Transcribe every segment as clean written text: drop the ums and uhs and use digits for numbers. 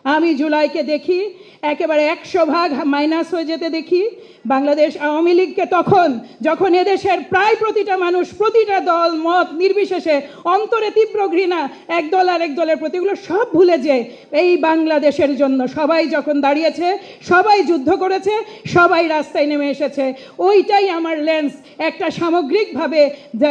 আমি জুলাইকে দেখি একেবারে 100 ভাগ মাইনাস হয়ে যেতে দেখি। বাংলাদেশ আওয়ামী লীগকে তখন যখন এদেশের প্রায় প্রতিটা মানুষ, প্রতিটা দল মত নির্বিশেষে অন্তরে তীব্র ঘৃণা এক দল আর এক দলের প্রতি, এগুলো সব ভুলে যে এই বাংলাদেশের জন্য সবাই যখন দাঁড়িয়েছে, সবাই যুদ্ধ করেছে, সবাই রাস্তায় নেমে এসেছে। ওইটাই আমার লেন্স একটা সামগ্রিকভাবে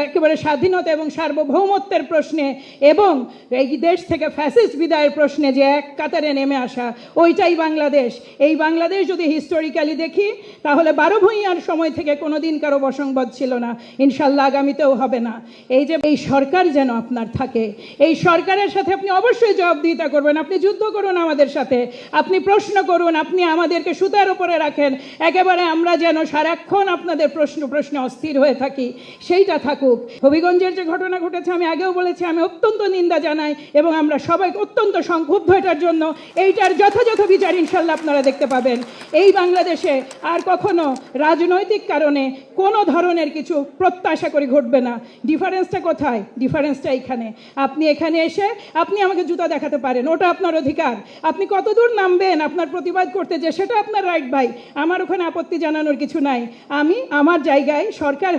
একেবারে স্বাধীনতা এবং সার্বভৌমত্বের প্রশ্নে এবং এই দেশ থেকে ফ্যাসিস্ট বিদায়ের প্রশ্নে যে এক কাতারে নেমে আসা, ওইটাই বাংলাদেশ। এই বাংলাদেশ যদি হিস্টোরিক্যালি দেখি তাহলে 12 ভূঁইয়ার সময় থেকে কোনোদিন কারো বসংবাদ ছিল না, ইনশাল্লাহ আগামীতেও হবে না। এই যে এই সরকার যেন আপনার থাকে, এই সরকারের সাথে আপনি অবশ্যই জবাবদিহিতা করবেন। আপনি যুদ্ধ করুন আমাদের সাথে, আপনি প্রশ্ন করুন, আপনি আমাদেরকে সুতার উপরে রাখেন, একেবারে আমরা যেন সারাক্ষণ আপনাদের প্রশ্নে অস্থির হয়ে থাকি, সেইটা থাকুক। হবিগঞ্জের যে ঘটনা ঘটেছে, আমি আগেও বলেছি, আমি অত্যন্ত নিন্দা জানাই এবং আমরা সবাই অত্যন্ত সংক্ষুব্ধ এটার জন্য। এইটার যথাযথ বিচার ইনশাল্লাহ আপনারা দেখতে পাবেন। এই বাংলাদেশে আর কখনো রাজনৈতিক কারণে কোনো ধরনের কিছু প্রত্যাশা করে ঘটবে না। ডিফারেন্সটা কোথায়? ডিফারেন্সটা এখানে। আপনি এখানে এসে আপনি আমাকে জুতা দেখাতে পারেন, ওটা আপনার অধিকার। আপনি কতদূর নামবেন আপনার প্রতিবাদ করতে, যে সেটা আপনার রাইট ভাই, আমার ওখানে আপত্তি জানানোর কিছু নাই। আমি আমার জায়গায় সরকার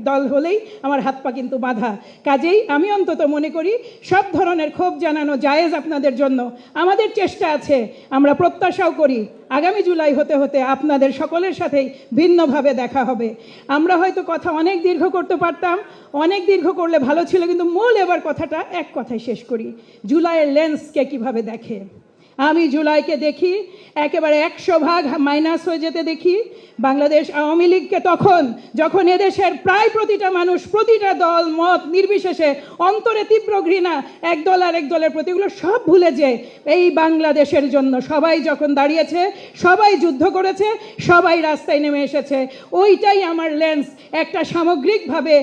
দল হলেই আমার হাত পা কিন্তু বাঁধা। কাজেই আমি অন্তত মনে করি সব ধরনের ক্ষোভ জানানো জায়েজ আপনাদের জন্য। আমাদের চেষ্টা আছে, আমরা প্রত্যাশাও করি আগামী জুলাই হতে হতে আপনাদের সকলের সাথেই ভিন্নভাবে দেখা হবে। আমরা হয়তো কথা অনেক দীর্ঘ করতে পারতাম, অনেক দীর্ঘ করলে ভালো ছিল, কিন্তু মূল এবার কথাটা এক কথায় শেষ করি। জুলাইয়ের লেন্সকে কিভাবে দেখে? আমি জুলাইকে দেখি একেবারে 100 ভাগ মাইনাস হয়ে যেতে দেখি। বাংলাদেশ আওয়ামী লীগকে তখন যখন এদেশের প্রায় প্রতিটা মানুষ, প্রতিটা দল মত নির্বিশেষে অন্তরে তীব্র ঘৃণা এক দল আর এক দলের প্রতি, এগুলো সব ভুলে যে এই বাংলাদেশের জন্য সবাই যখন দাঁড়িয়েছে, সবাই যুদ্ধ করেছে, সবাই রাস্তায় নেমে এসেছে। ওইটাই আমার লেন্স একটা সামগ্রিকভাবে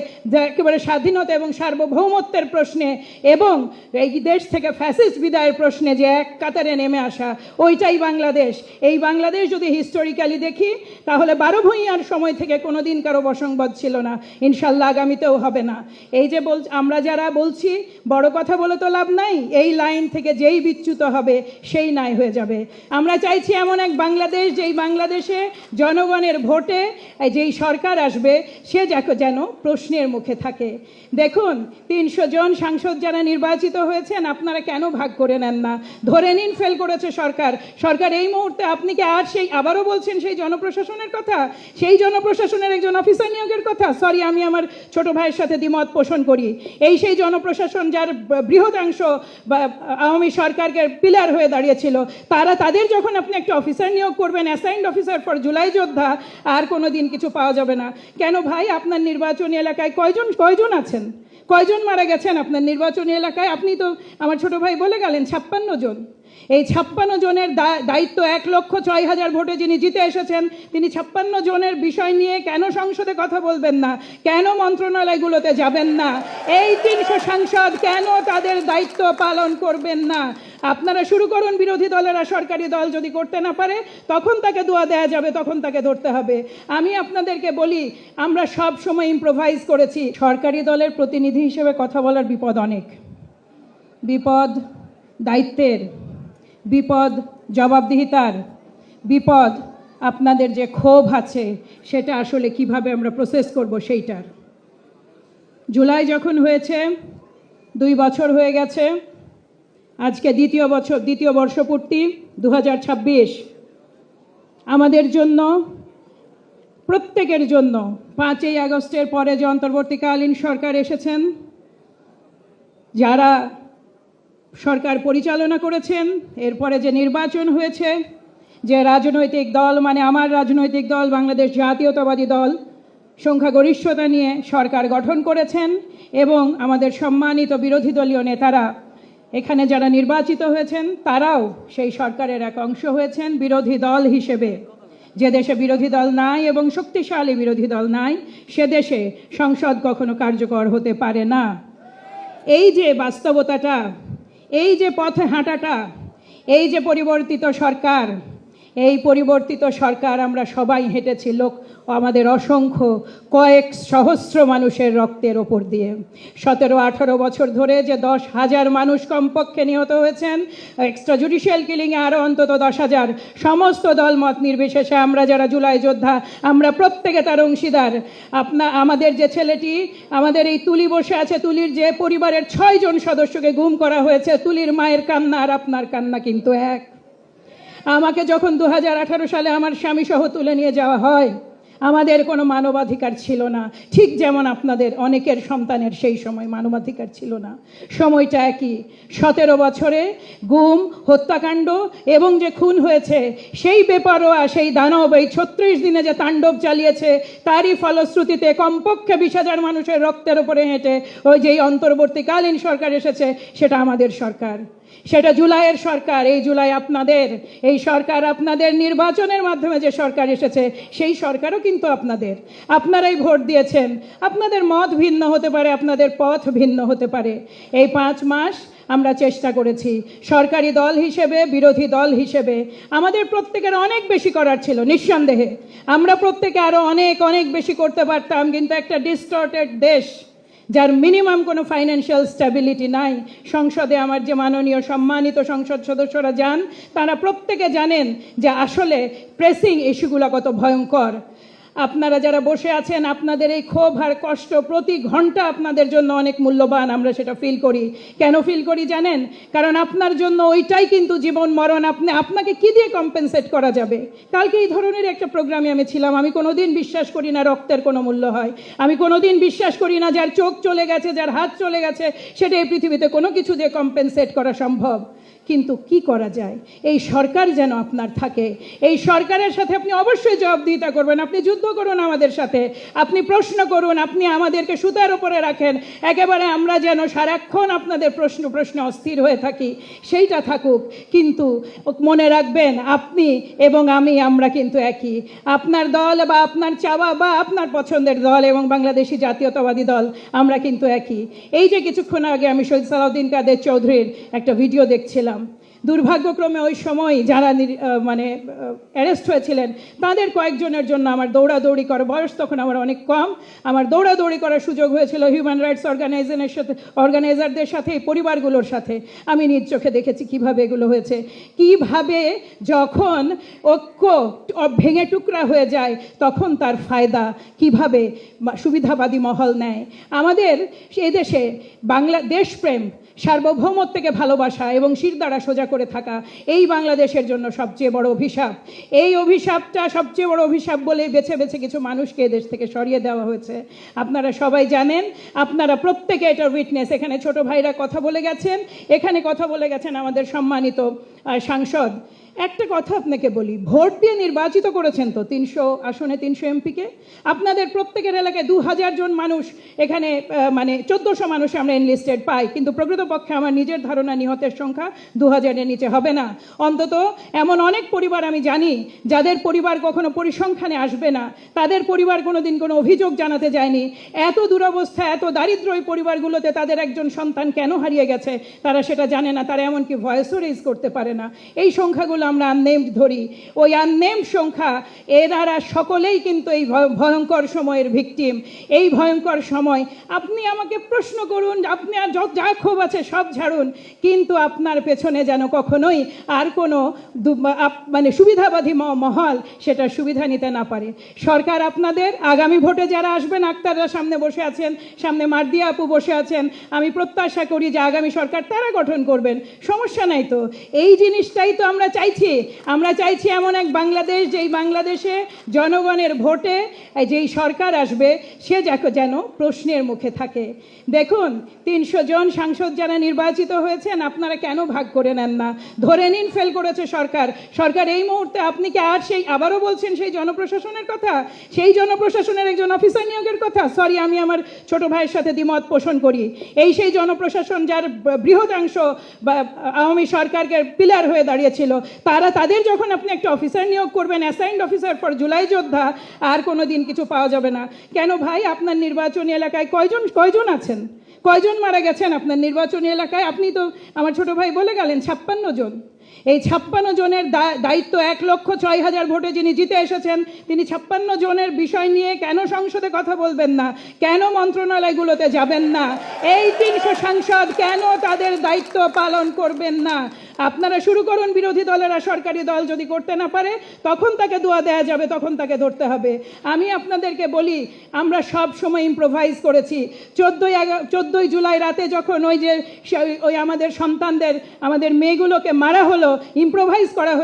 একেবারে স্বাধীনতা এবং সার্বভৌমত্বের প্রশ্নে এবং এই দেশ থেকে ফ্যাসিস্ট বিদায়ের প্রশ্নে যে এক কাতারে নেমে আসা, ওইটাই বাংলাদেশ। এই বাংলাদেশ যদি হিস্টোরিক্যালি দেখি তাহলে 12 ভূঁইয়ার সময় থেকে কোনোদিন কারো বসংবাদ ছিল না, ইনশাল্লাহ আগামীতেও হবে না। এই যে আমরা যারা বলছি বড় কথা বলে তো লাভ নাই, এই লাইন থেকে যেই বিচ্যুত হবে সেই নাই হয়ে যাবে। আমরা চাইছি এমন এক বাংলাদেশ, যেই বাংলাদেশে জনগণের ভোটে যেই সরকার আসবে সে যেন প্রশ্নের মুখে থাকে। দেখুন, 300 জন সাংসদ যারা নির্বাচিত হয়েছেন, আপনারা কেন ভাগ করে নেন না? ধরে নিন ফেল করেছে সরকার এই মুহূর্তে। আপনি কি আর আবারও বলছেন সেই জনপ্রশাসনের কথা, সেই জনপ্রশাসনের একজন অফিসার নিয়োগের কথা? সরি, আমি আমার ছোট ভাইয়ের সাথে দ্বিমত পোষণ করি। সেই জনপ্রশাসন যার বৃহদাংশ আওয়ামী সরকারের পিলার হয়ে দাঁড়িয়েছিল, তাদের যখন আপনি একটা অফিসার নিয়োগ করবেন, অ্যাসাইন্ড অফিসার ফর জুলাই যোদ্ধা, আর কোনো দিন কিছু পাওয়া যাবে না। কেন ভাই, আপনার নির্বাচনী এলাকায় কয়জন আছেন? কয়জন মারা গেছেন আপনার নির্বাচনী এলাকায়? আপনি তো, আমার ছোট ভাই বলে গেলেন, 56 জন। এই 56 জনের দায়িত্ব 1,06,000 ভোটে যিনি জিতে এসেছেন, তিনি 56 জনের বিষয় নিয়ে কেন সংসদে কথা বলবেন না? কেন মন্ত্রণালয়গুলোতে যাবেন না? এই 300 সাংসদ কেন তাদের দায়িত্ব পালন করবেন না? আপনারা শুরু করুন, বিরোধী দলেরা, সরকারি দল যদি করতে না পারে তখন তাকে দোয়া দেওয়া যাবে, তখন তাকে ধরতে হবে। আমি আপনাদেরকে বলি, আমরা সব সময় ইম্প্রোভাইজ করেছি। সরকারি দলের প্রতিনিধি হিসেবে কথা বলার বিপদ অনেক। বিপদ দায়িত্বের, বিপদ জবাবদিহিতার, বিপদ আপনাদের যে ক্ষোভ আছে সেটা আসলে কিভাবে আমরা প্রসেস করব সেইটার। জুলাই যখন হয়েছে 2 বছর হয়ে গেছে, আজকে দ্বিতীয় বর্ষপূর্তি 2026। আমাদের জন্য, প্রত্যেকের জন্য 5ই আগস্টের পরে যে অন্তর্বর্তীকালীন সরকার এসেছেন, যারা সরকার পরিচালনা করেছেন, এরপরে যে নির্বাচন হয়েছে, যে রাজনৈতিক দল, মানে আমার রাজনৈতিক দল বাংলাদেশ জাতীয়তাবাদী দল, সংখ্যাগরিষ্ঠতা নিয়ে সরকার গঠন করেছেন এবং আমাদের সম্মানিত বিরোধী দলীয় নেতারা এখানে যারা নির্বাচিত হয়েছেন তারাও সেই সরকারের এক অংশ হয়েছেন বিরোধী দল হিসেবে। যে দেশে বিরোধী দল নাই এবং শক্তিশালী বিরোধী দল নাই, সে দেশে সংসদ কখনো কার্যকর হতে পারে না। এই যে বাস্তবতাটা, এই যে পথে হাঁটাটা, এই যে পরিবর্তিত সরকার, এই পরিবর্তিত সরকার আমরা সবাই হেঁটেছি আমাদের অসংখ্য কয়েক সহস্র মানুষের রক্তের ওপর দিয়ে 17-18 বছর ধরে যে 10,000 মানুষ কমপক্ষে নিহত হয়েছেন, এক্সট্রা জুডিশিয়াল কিলিংয়ে আরও অন্তত 10,000, সমস্ত দলমত নির্বিশেষে আমরা যারা জুলাই যোদ্ধা আমরা প্রত্যেকে তার অংশীদার। আমাদের যে ছেলেটি আমাদের এই তুলি বসে আছে, তুলির যে পরিবারের 6 জন সদস্যকে গুম করা হয়েছে, তুলির মায়ের কান্না আর আপনার কান্না কিন্তু এক। আমাকে যখন 2018 সালে আমার স্বামী সহ তুলে নিয়ে যাওয়া হয়, আমাদের কোনো মানবাধিকার ছিল না, ঠিক যেমন আপনাদের অনেকের সন্তানের সেই সময় মানবাধিকার ছিল না। সময়টা একই। 17 বছরে গুম, হত্যাকাণ্ড এবং যে খুন হয়েছে, সেই বেপরোয়া সেই দানব এই 36 দিনে যে তাণ্ডব চালিয়েছে, তারই ফলশ্রুতিতে কমপক্ষে 20,000 মানুষের রক্তের উপরে হেঁটে ওই যেই অন্তর্বর্তীকালীন সরকার এসেছে, সেটা আমাদের সরকার, সেটা জুলাইয়ের সরকার। এই জুলাই আপনাদের, এই সরকার আপনাদের, নির্বাচনের মাধ্যমে যে সরকার এসেছে সেই সরকারও কিন্তু আপনাদের, আপনারাই ভোট দিয়েছেন। আপনাদের মত ভিন্ন হতে পারে, আপনাদের পথ ভিন্ন হতে পারে। এই 5 মাস আমরা চেষ্টা করেছি সরকারি দল হিসেবে, বিরোধী দল হিসেবে, আমাদের প্রত্যেকের অনেক বেশি করার ছিল নিঃসন্দেহে। আমরা প্রত্যেকে আরও অনেক অনেক বেশি করতে পারতাম, কিন্তু একটা ডিস্টর্টেড দেশ যার মিনিমাম কোনো ফাইন্যান্সিয়াল স্ট্যাবিলিটি নাই। সংসদে আমার যে মাননীয় সম্মানিত সংসদ সদস্যরা যান, তারা প্রত্যেকে জানেন যে আসলে প্রেসিং ইস্যুগুলো কত ভয়ঙ্কর। আপনারা যারা বসে আছেন, আপনাদের এই ক্ষোভ আর কষ্ট প্রতি ঘন্টা আপনাদের জন্য অনেক মূল্যবান, আমরা সেটা ফিল করি। কেন ফিল করি জানেন? কারণ আপনার জন্য ওইটাই কিন্তু জীবন মরণ। আপনাকে কি দিয়ে কম্পেনসেট করা যাবে? কালকে এই ধরনের একটা প্রোগ্রামে আমি ছিলাম। আমি কোনোদিন বিশ্বাস করি না রক্তের কোনো মূল্য হয়। আমি কোনোদিন বিশ্বাস করি না যার চোখ চলে গেছে, যার হাত চলে গেছে, সেটা এই পৃথিবীতে কোনো কিছু দিয়ে কম্পেনসেট করা সম্ভব। কিন্তু কি করা যায়? এই সরকার যেন আপনার থাকে, এই সরকারের সাথে আপনি অবশ্যই জবাবদিহিতা করবেন। আপনি যুদ্ধ করুন আমাদের সাথে, আপনি প্রশ্ন করুন, আপনি আমাদেরকে সুতার উপরে রাখেন, একেবারে আমরা যেন সারাক্ষণ আপনাদের প্রশ্নে অস্থির হয়ে থাকি, সেইটা থাকুক। কিন্তু মনে রাখবেন, আপনি এবং আমরা কিন্তু একই। আপনার দল বা আপনার চাওয়া বা আপনার পছন্দের দল এবং বাংলাদেশি জাতীয়তাবাদী দল, আমরা কিন্তু একই। এই যে কিছুক্ষণ আগে আমি শহীদ সালাউদ্দিন কাদের চৌধুরীর একটা ভিডিও দেখছিলাম, দুর্ভাগ্যক্রমে ওই সময় যারা অ্যারেস্ট হয়েছিলেন তাদের কয়েকজনের জন্য আমার দৌড়াদৌড়ি করার বয়স তখন আমার অনেক কম, আমার দৌড়াদৌড়ি করার সুযোগ হয়েছিল হিউম্যান রাইটস অর্গানাইজারদের সাথে, এই পরিবারগুলোর সাথে। আমি নিজ চোখে দেখেছি কিভাবে এগুলো হয়েছে, কিভাবে যখন ঐক্য ভেঙে টুকরা হয়ে যায় তখন তার ফায়দা কিভাবে সুবিধাবাদী মহল নেয়। আমাদের এই দেশে দেশপ্রেম, সার্বভৌমত্বকে ভালোবাসা এবং শিরদাঁড়া সোজা করে থাকা, এই বাংলাদেশের জন্য সবচেয়ে বড় অভিশাপ। এই অভিশাপটা সবচেয়ে বড় অভিশাপ বলে বেছে বেছে কিছু মানুষকে দেশ থেকে সরিয়ে দেওয়া হয়েছে। আপনারা সবাই জানেন, আপনারা প্রত্যেকে এটার উইটনেস। এখানে ছোট ভাইরা কথা বলে গেছেন, এখানে কথা বলে গেছেন আমাদের সম্মানিত সাংসদ। একটা কথা আপনাকে বলি, ভোট দিয়ে নির্বাচিত করেছেন তো 300 আসনে 300 এমপিকে। আপনাদের প্রত্যেকের এলাকায় 2000 জন মানুষ, এখানে 1400 মানুষ আমরা এনলিস্টেড পাই, কিন্তু প্রকৃতপক্ষে আমার নিজের ধারণা নিহতের সংখ্যা 2000-এর নিচে হবে না। অন্তত এমন অনেক পরিবার আমি জানি যাদের পরিবার কখনো পরিসংখ্যানে আসবে না, তাদের পরিবার কোনো দিন কোনো অভিযোগ জানাতে যায়নি। এত দুরবস্থা, এত দারিদ্র এই পরিবারগুলোতে তাদের একজন সন্তান কেন হারিয়ে গেছে তারা সেটা জানে না, তারা এমনকি ভয়েসও রেজ করতে পারে না। এই সংখ্যাগুলো আমরা আননেমড ধরি, ওই আননেমড সংখ্যা, এনারা সকলেই কিন্তু এই ভয়ঙ্কর সময়ের ভিকটিম। এই ভয়ঙ্কর সময় আপনি আমাকে প্রশ্ন করুন, আপনি যা ক্ষোভ আছে সব ঝাড়ুন, কিন্তু আপনার পেছনে যেন কখনোই আর কোনো সুবিধাবাদী মহল সেটা সুবিধা নিতে না পারে। সরকার আপনাদের, আগামী ভোটে যারা আসবেন, আক্তাররা সামনে বসে আছেন, সামনে মার্দিয়া আপু বসে আছেন, আমি প্রত্যাশা করি যে আগামী সরকার তারা গঠন করবেন। সমস্যা নাই তো, এই জিনিসটাই তো আমরা চাইছি। আমরা চাইছি এমন এক বাংলাদেশ, যেই বাংলাদেশে জনগণের ভোটে যেই সরকার আসবে সে যেন প্রশ্নের মুখে থাকে। দেখুন, 300 জন সাংসদ যারা নির্বাচিত হয়েছেন, আপনারা কেন ভাগ করে নেন না? ধরে নিন ফেল করেছে সরকার। এই মুহূর্তে আপনি কি আর আবারও বলছেন সেই জনপ্রশাসনের কথা, সেই জনপ্রশাসনের একজন অফিসার নিয়োগের কথা? সরি, আমি আমার ছোট ভাইয়ের সাথে দ্বিমত পোষণ করি। সেই জনপ্রশাসন যার বৃহদাংশ আওয়ামী সরকারকে পিলার হয়ে দাঁড়িয়েছিল, তাদের যখন আপনি একটা অফিসার নিয়োগ করবেন, অ্যাসাইন্ড অফিসার ফর জুলাই যোদ্ধা, আর কোনো দিন কিছু পাওয়া যাবে না। কেন ভাই, আপনার নির্বাচনী এলাকায় কয়জন আছেন? কয়জন মারা গেছেন আপনার নির্বাচনী এলাকায়? আপনি তো, আমার ছোট ভাই বলে গেলেন, 56 জন। এই 56 জনের দায়িত্ব 1,06,000 ভোটে যিনি জিতে এসেছেন, তিনি 56 জনের বিষয় নিয়ে কেন সংসদে কথা বলবেন না, কেন মন্ত্রণালয়গুলোতে যাবেন না, এই 300 সাংসদ কেন তাদের দায়িত্ব পালন করবেন না? আপনারা শুরু করুন, বিরোধী দলেরা, সরকারি দল যদি করতে না পারে তখন তাকে দোয়া দেওয়া যাবে, তখন তাকে ধরতে হবে। আমি আপনাদেরকে বলি, আমরা সব সময় ইম্প্রোভাইজ করেছি। 14ই জুলাই রাতে যখন ওই আমাদের সন্তানদের, আমাদের মেয়েগুলোকে মারা হলো, ইম্প্রোভাইজ করা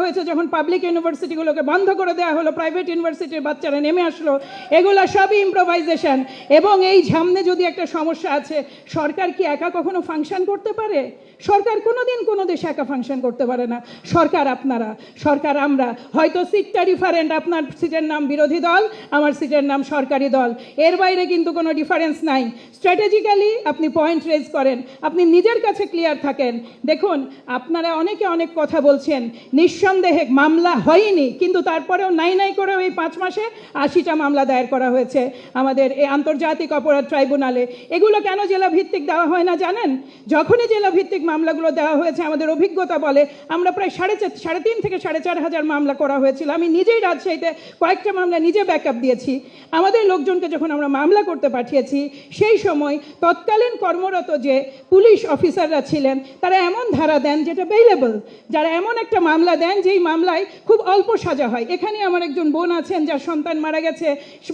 হয়েছে যখন পাবলিক ইউনিভার্সিটিগুলোকে বন্ধ করে দেওয়া হলো, প্রাইভেট ইউনিভার্সিটির বাচ্চারা নেমে আসলো, এগুলো সবই ইম্প্রোভাইজেশন। এবং এই সামনে যদি একটা সমস্যা আছে, সরকার কি একা কখনো ফাংশন করতে পারে? সরকার কোনোদিন কোনো দেশে একা ফাংশন করতে পারে না। সরকার আপনারা, সরকার আমরা। হয়তো সিটটা ডিফারেন্ট, আপনার সিটের নাম বিরোধী দল, আমার সিটের নাম সরকারি দল, এর বাইরে কিন্তু কোনো ডিফারেন্স নাই। স্ট্র্যাটেজিক্যালি আপনি পয়েন্ট রেজ করেন, আপনি নিজের কাছে ক্লিয়ার থাকেন। দেখুন, আপনারা অনেকে অনেক কথা বলছেন, নিঃসন্দেহে মামলা হয়নি, কিন্তু তারপরেও নাই করেও এই 5 মাসে 80টা মামলা দায়ের করা হয়েছে আমাদের এই আন্তর্জাতিক অপরাধ ট্রাইব্যুনালে। এগুলো কেন জেলা ভিত্তিক দেওয়া হয় না জানেন? যখনই জেলা ভিত্তিক মামলাগুলো দেওয়া হয়েছে, আমাদের অভিজ্ঞতা বলে আমরা প্রায় 3.5 থেকে 4.5 মামলা করা হয়েছিল। আমি নিজেই রাজশাহীতে কয়েকটা মামলা নিজে ব্যাকআপ দিয়েছি। আমাদের লোকজনকে যখন আমরা মামলা করতে পাঠিয়েছি, সেই সময় তৎকালীন কর্মরত যে পুলিশ অফিসাররা ছিলেন, তারা এমন ধারা দেন যেটা বেইলেবল, যারা এমন একটা মামলা দেন যেই মামলায় খুব অল্প সাজা হয়। এখানে আমার একজন বোন আছেন যার সন্তান মারা গেছে,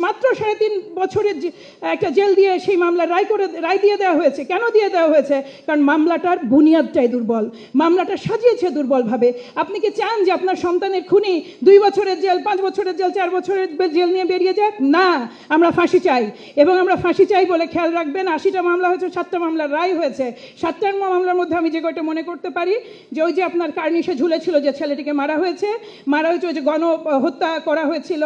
মাত্র 3.5 বছরের একটা জেল দিয়ে সেই মামলা রায় দিয়ে দেওয়া হয়েছে। কেন দিয়ে দেওয়া হয়েছে? কারণ মামলাটার বুনিয়াদটাই দুর্বল, মামলাটা সাজিয়েছে দুর্বলভাবে। আপনি কি চান যে আপনার সন্তানের খুনি 2 বছরের জেল, 5 বছরের জেল, 4 বছরের জেল নিয়ে বেরিয়ে যাক? না, আমরা ফাঁসি চাই। এবং আমরা ফাঁসি চাই বলে খেয়াল রাখবেন, 80টা মামলা হয়েছে, 7টা মামলার রায় হয়েছে। 7টা মামলার মধ্যে আমি যে কয়টা মনে করতে পারি, যে ওই যে আপনার কার্নিশে ঝুলেছিল যে ছেলেটিকে মারা হয়েছে ওই যে হত্যা করা হয়েছিল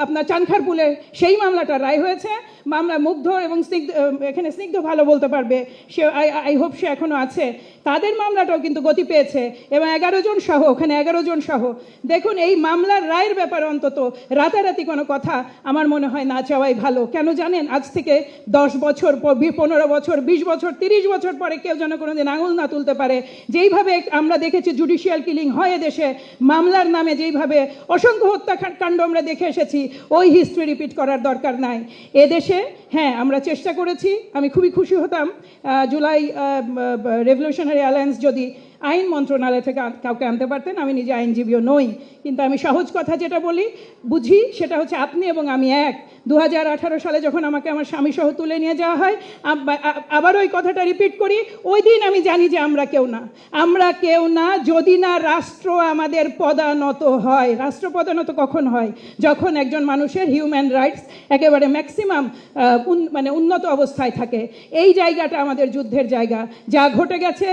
আপনার চানখারপুলে, সেই মামলাটার রায় হয়েছে। মামলা মুগ্ধ এবং স্নিগ্ধ, এখানে স্নিগ্ধ ভালো বলতে পারবে, সে আই হোপ সে এখনো আছে, তাদের মামলাটাও কিন্তু গতি পেয়েছে। এবং 11 জন সহ, ওখানে 11 জন সহ। দেখুন, এই মামলার রায়ের ব্যাপারে অন্তত রাতারাতি কোনো কথা আমার মনে হয় না চাওয়াই ভালো। কেন জানেন? আজ থেকে 10 বছর, 15 বছর, 20 বছর, 30 বছর পরে কেউ যেন কোনোদিন আঙুল না তুলতে পারে। যেইভাবে আমরা দেখেছি জুডিশিয়াল কিলিং হয় এদেশে, মামলার নামে যেইভাবে অসংখ্য হত্যাকাণ্ড আমরা দেখে এসেছি, ওই হিস্ট্রি রিপিট করার দরকার নাই এদেশে। হ্যাঁ, আমরা চেষ্টা করেছি। আমি খুবই খুশি হতাম জুলাই রেভলিউশনারি অ্যালায়েন্স যদি আইন মন্ত্রণালয় থেকে কাউকে আনতে পারতেন। আমি নিজে আইনজীবীও নই, কিন্তু আমি সহজ কথা যেটা বুঝি সেটা হচ্ছে আপনি এবং আমি এক। 2018 সালে যখন আমাকে আমার স্বামী সহ তুলে নিয়ে যাওয়া হয়, আবার ওই কথাটা রিপিট করি, ওই দিন আমি জানি যে আমরা কেউ না যদি না রাষ্ট্র আমাদের পদানত হয়। রাষ্ট্র পদানত কখন হয়? যখন একজন মানুষের হিউম্যান রাইটস একেবারে ম্যাক্সিমাম উন্নত অবস্থায় থাকে। এই জায়গাটা আমাদের যুদ্ধের জায়গা। যা ঘটে গেছে